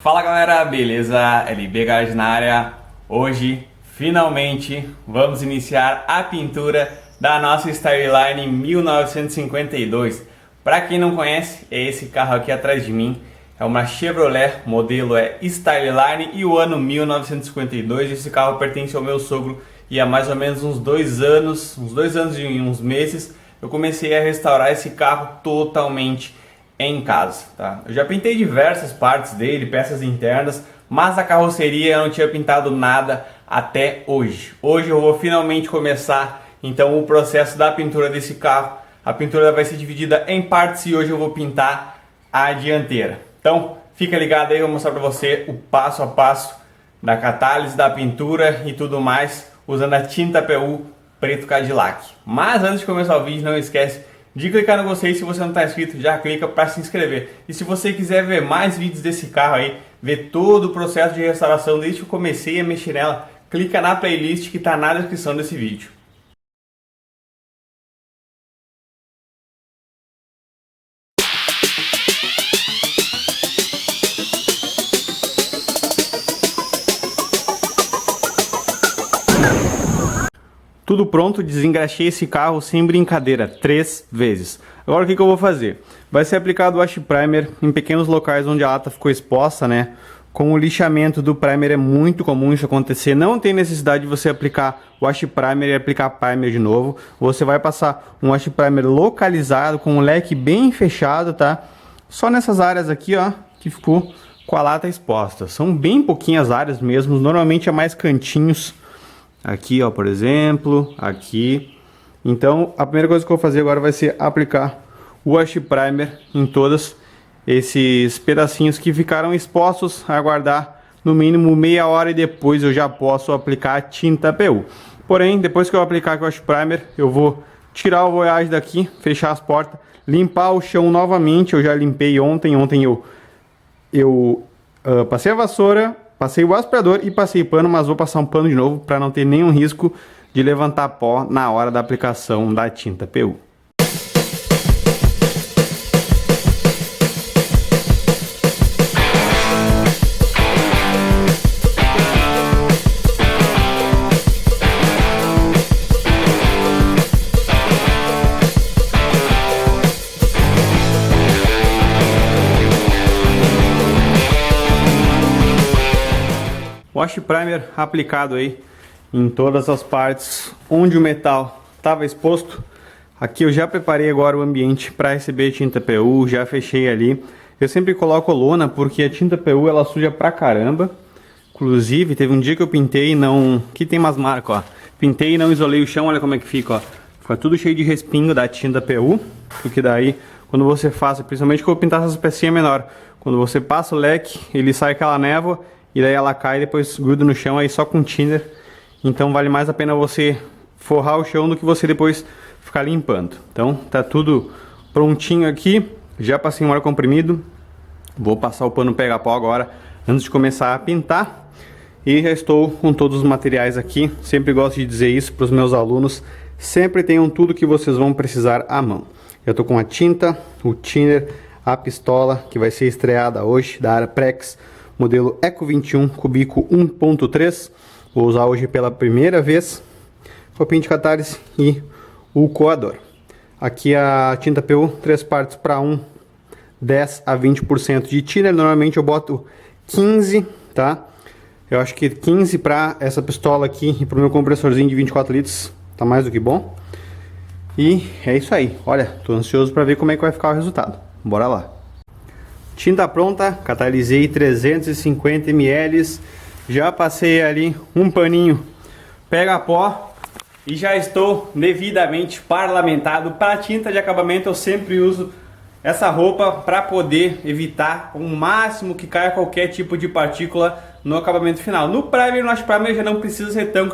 Fala galera, beleza? LB Garage na área. Hoje, finalmente, vamos iniciar a pintura da nossa Styleline 1952. Para quem não conhece, é esse carro aqui atrás de mim. É uma Chevrolet, modelo é Styleline e o ano 1952. Esse carro pertence ao meu sogro e há mais ou menos uns dois anos e uns meses, eu comecei a restaurar esse carro totalmente em casa, tá? Eu já pintei diversas partes dele, peças internas, mas a carroceria eu não tinha pintado nada até hoje. Hoje eu vou finalmente começar então o processo da pintura desse carro. A pintura vai ser dividida em partes e hoje eu vou pintar a dianteira. Então fica ligado aí, eu vou mostrar para você o passo a passo da catálise, da pintura e tudo mais usando a tinta PU preto Cadillac. Mas antes de começar o vídeo, não esquece de clicar no gostei. Se você não está inscrito, já clica para se inscrever. E se você quiser ver mais vídeos desse carro aí, ver todo o processo de restauração desde que eu comecei a mexer nela, clica na playlist que está na descrição desse vídeo. Tudo pronto, desengraxei esse carro sem brincadeira, 3 vezes. Agora o que eu vou fazer? Vai ser aplicado o wash primer em pequenos locais onde a lata ficou exposta, né? Com o lixamento do primer é muito comum isso acontecer. Não tem necessidade de você aplicar o wash primer e aplicar primer de novo. Você vai passar um wash primer localizado, com o leque bem fechado, tá? Só nessas áreas aqui, ó, que ficou com a lata exposta. São bem pouquinhas áreas mesmo, normalmente é mais cantinhos. Aqui, ó, por exemplo, aqui. Então, a primeira coisa que eu vou fazer agora vai ser aplicar o wash primer em todos esses pedacinhos que ficaram expostos, aguardar no mínimo meia hora e depois eu já posso aplicar a tinta PU. Porém, depois que eu aplicar o wash primer, eu vou tirar o Voyage daqui, fechar as portas, limpar o chão novamente. Eu já limpei ontem. Ontem eu passei a vassoura, passei o aspirador e passei pano, mas vou passar um pano de novo para não ter nenhum risco de levantar pó na hora da aplicação da tinta PU. Wash primer aplicado aí em todas as partes onde o metal estava exposto. Aqui eu já preparei agora o ambiente para receber tinta PU, já fechei ali. Eu sempre coloco lona porque a tinta PU ela suja pra caramba. Inclusive teve um dia que eu pintei e não... Aqui tem umas marcas, ó. Pintei e não isolei o chão, olha como é que fica, ó. Fica tudo cheio de respingo da tinta PU. Porque daí, quando você faz, principalmente que eu vou pintar essas pecinhas menor, quando você passa o leque, ele sai aquela névoa e daí ela cai e depois gruda no chão aí só com thinner. Então vale mais a pena você forrar o chão do que você depois ficar limpando. Então tá tudo prontinho aqui. Já passei um ar comprimido. Vou passar o pano pega pó agora antes de começar a pintar. E já estou com todos os materiais aqui. Sempre gosto de dizer isso para os meus alunos. Sempre tenham tudo que vocês vão precisar à mão. Eu estou com a tinta, o thinner, a pistola que vai ser estreada hoje da Araprex, modelo Eco 21 Cubico 1.3. Vou usar hoje pela primeira vez copinho de catálise e o coador. Aqui a tinta PU 3 partes para 1, 10 a 20% de thinner. Normalmente eu boto 15, tá? Eu acho que 15 para essa pistola aqui e para o meu compressorzinho de 24 litros tá mais do que bom. E é isso aí. Olha, tô ansioso para ver como é que vai ficar o resultado. Bora lá. Tinta pronta, catalisei 350 ml, já passei ali um paninho pega pó e já estou devidamente parlamentado. Para tinta de acabamento eu sempre uso essa roupa para poder evitar o máximo que caia qualquer tipo de partícula no acabamento final. No primer, no wash primer já não precisa ser tão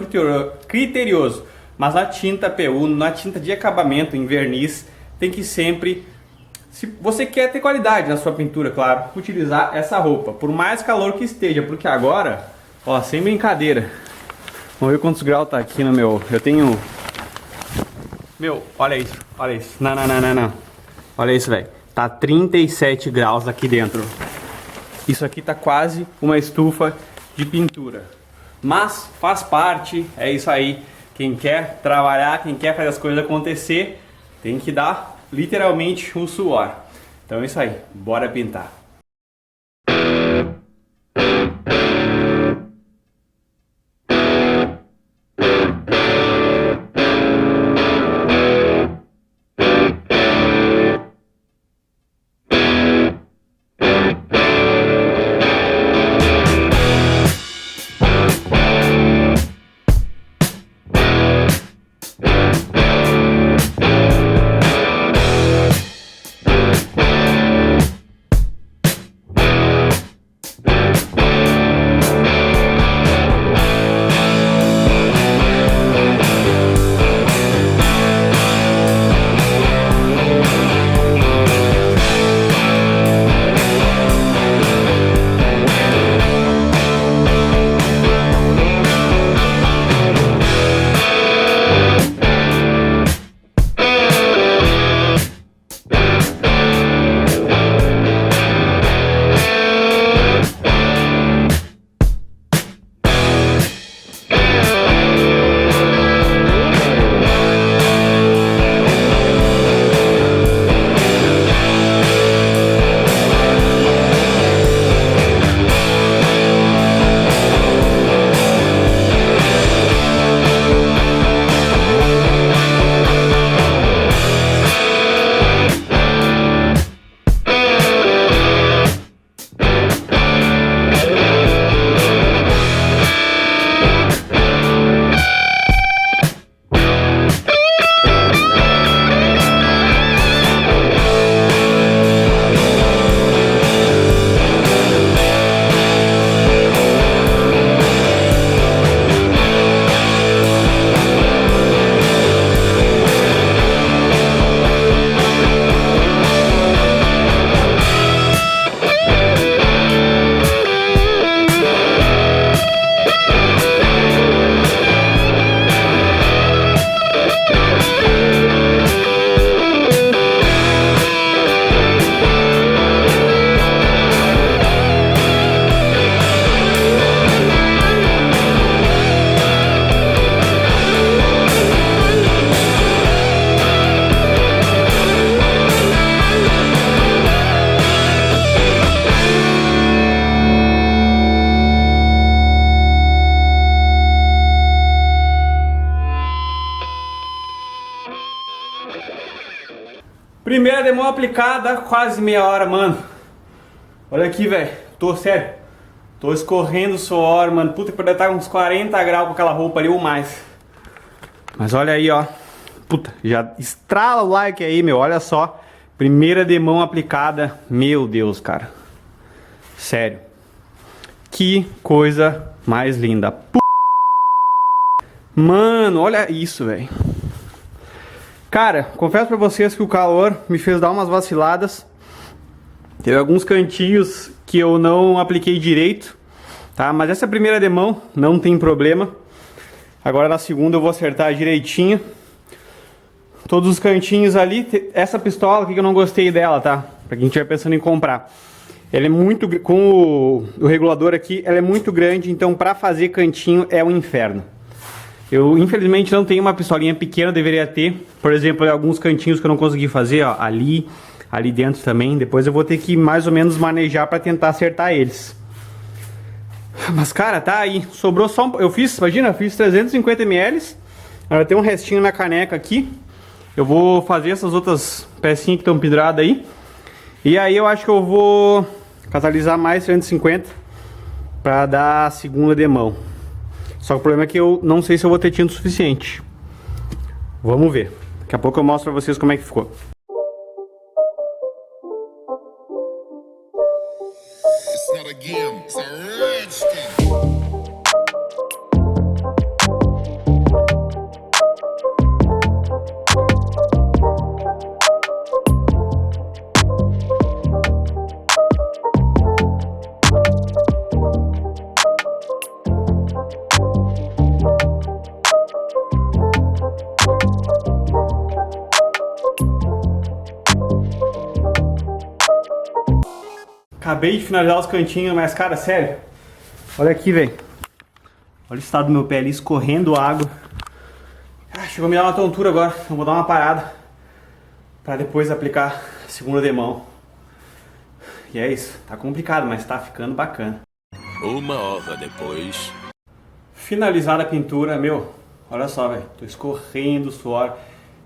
criterioso, mas na tinta PU, na tinta de acabamento em verniz, tem que sempre... Se você quer ter qualidade na sua pintura, claro, utilizar essa roupa, por mais calor que esteja, porque agora, ó, sem brincadeira, vamos ver quantos graus tá aqui no meu, eu tenho, meu, olha isso, não, olha isso, velho, tá 37 graus aqui dentro, Isso aqui tá quase uma estufa de pintura. Mas faz parte, é isso aí. Quem quer trabalhar, quem quer fazer as coisas acontecer, tem que dar literalmente o suor. Então é isso aí, bora pintar. Primeira demão aplicada, quase meia hora, mano. Olha aqui, velho. Sério. Tô escorrendo suor, mano. Puta, que poderia estar uns 40 graus com aquela roupa ali ou mais. Mas olha aí, ó. Puta, já estrala o like aí, meu. Olha só. Primeira demão aplicada. Meu Deus, cara. Sério. Que coisa mais linda. Mano, olha isso, velho. Cara, confesso pra vocês que o calor me fez dar umas vaciladas. Teve alguns cantinhos que eu não apliquei direito, tá? Mas essa primeira demão não tem problema. Agora na segunda eu vou acertar direitinho. Todos os cantinhos ali. Essa pistola aqui que eu não gostei dela, tá? Pra quem estiver pensando em comprar. Ela é muito... Com o regulador aqui, ela é muito grande. Então pra fazer cantinho é um inferno. Eu infelizmente não tenho uma pistolinha pequena, deveria ter. Por exemplo, alguns cantinhos que eu não consegui fazer, ó, ali dentro também. Depois eu vou ter que mais ou menos manejar para tentar acertar eles. Mas cara, tá aí. Sobrou só eu fiz 350 ml. Agora tem um restinho na caneca aqui. Eu vou fazer essas outras pecinhas que estão penduradas aí. E aí eu acho que eu vou catalisar mais 350 para dar a segunda demão. Só que o problema é que eu não sei se eu vou ter tinta suficiente. Vamos ver. Daqui a pouco eu mostro pra vocês como é que ficou. It's not a game, it's a rich thing. Acabei de finalizar os cantinhos, mas cara, sério. Olha aqui, velho. Olha o estado do meu pé ali, escorrendo água. Chegou a me dar uma tontura agora. Eu vou dar uma parada pra depois aplicar a segunda demão. E é isso. Tá complicado, mas tá ficando bacana. 1 hora depois. Finalizada a pintura, meu. Olha só, velho. Tô escorrendo suor.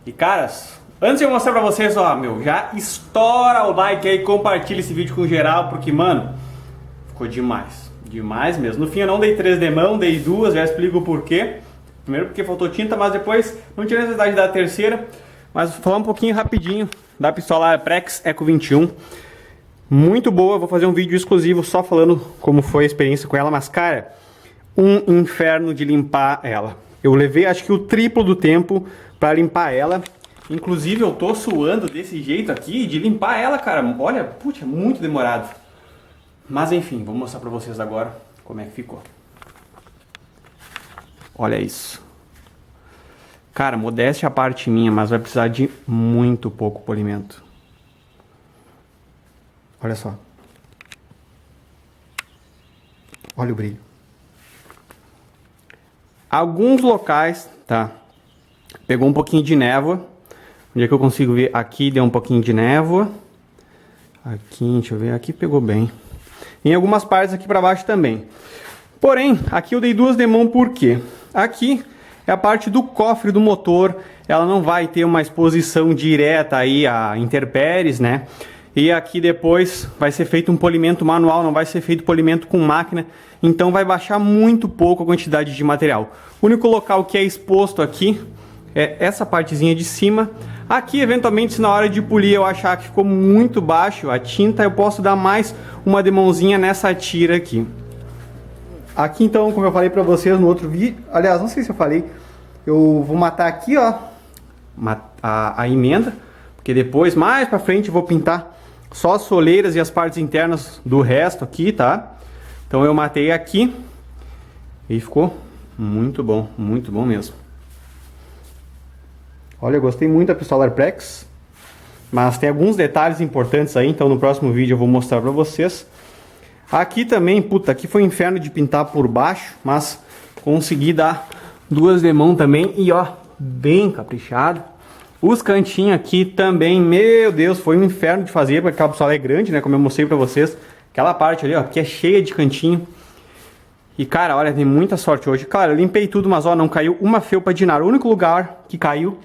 E caras, antes de eu mostrar pra vocês, ó, meu, já estoura o like aí, compartilha esse vídeo com geral, porque, mano, ficou demais. Demais mesmo. No fim eu não dei 3 demão, dei 2, já explico o porquê. Primeiro porque faltou tinta, mas depois não tinha necessidade de dar a terceira. Mas vou falar um pouquinho rapidinho da pistola Prex Eco 21. Muito boa, vou fazer um vídeo exclusivo só falando como foi a experiência com ela, mas cara, um inferno de limpar ela. Eu levei acho que o triplo do tempo para limpar ela. Inclusive eu tô suando desse jeito aqui de limpar ela, cara. Olha, putz, é muito demorado. Mas enfim, vou mostrar pra vocês agora como é que ficou. Olha isso. Cara, modéstia à parte minha, mas vai precisar de muito pouco polimento. Olha só. Olha o brilho. Alguns locais, tá? Pegou um pouquinho de névoa. Onde é que eu consigo ver? Aqui deu um pouquinho de névoa. Aqui, deixa eu ver. Aqui pegou bem. Em algumas partes aqui pra baixo também. Porém, aqui eu dei 2 demão por quê? Aqui é a parte do cofre do motor. Ela não vai ter uma exposição direta aí a intempéries, né? E aqui depois vai ser feito um polimento manual, não vai ser feito polimento com máquina, então vai baixar muito pouco a quantidade de material. O único local que é exposto aqui é essa partezinha de cima. Aqui, eventualmente, se na hora de polir eu achar que ficou muito baixo a tinta, eu posso dar mais uma demãozinha nessa tira aqui. Aqui então, como eu falei pra vocês no outro vídeo, aliás, não sei se eu falei, eu vou matar aqui, ó, a emenda, porque depois, mais pra frente, eu vou pintar só as soleiras e as partes internas do resto aqui, tá? Então eu matei aqui e ficou muito bom mesmo. Olha, eu gostei muito da pistola Prex, mas tem alguns detalhes importantes aí, então no próximo vídeo eu vou mostrar pra vocês. Aqui também, puta, aqui foi um inferno de pintar por baixo, mas consegui dar 2 demãos também e ó, bem caprichado. Os cantinhos aqui também, meu Deus, foi um inferno de fazer, porque aquela pistola é grande, né, como eu mostrei pra vocês. Aquela parte ali, ó, que é cheia de cantinho. E cara, olha, tem muita sorte hoje. Claro, eu limpei tudo, mas ó, não caiu uma felpa de nada. O único lugar que caiu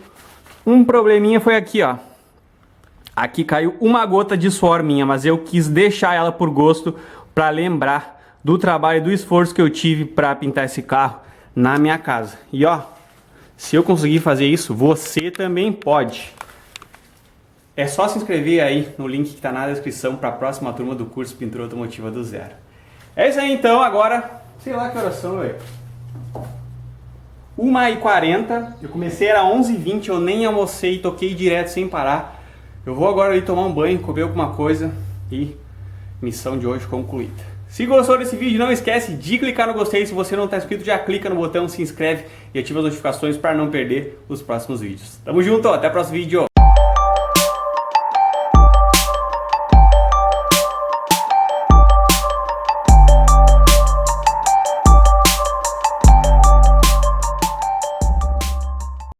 um probleminha foi aqui, ó. Aqui caiu uma gota de suor minha, mas eu quis deixar ela por gosto pra lembrar do trabalho e do esforço que eu tive pra pintar esse carro na minha casa. E ó, se eu conseguir fazer isso, você também pode. É só se inscrever aí no link que está na descrição para a próxima turma do curso Pintura Automotiva do Zero. É isso aí então, agora, sei lá que horas são, velho. 1h40, eu comecei era 11h20, eu nem almocei, toquei direto sem parar. Eu vou agora ali tomar um banho, comer alguma coisa e missão de hoje concluída. Se gostou desse vídeo, não esquece de clicar no gostei. Se você não está inscrito, já clica no botão, se inscreve e ativa as notificações para não perder os próximos vídeos. Tamo junto, até o próximo vídeo.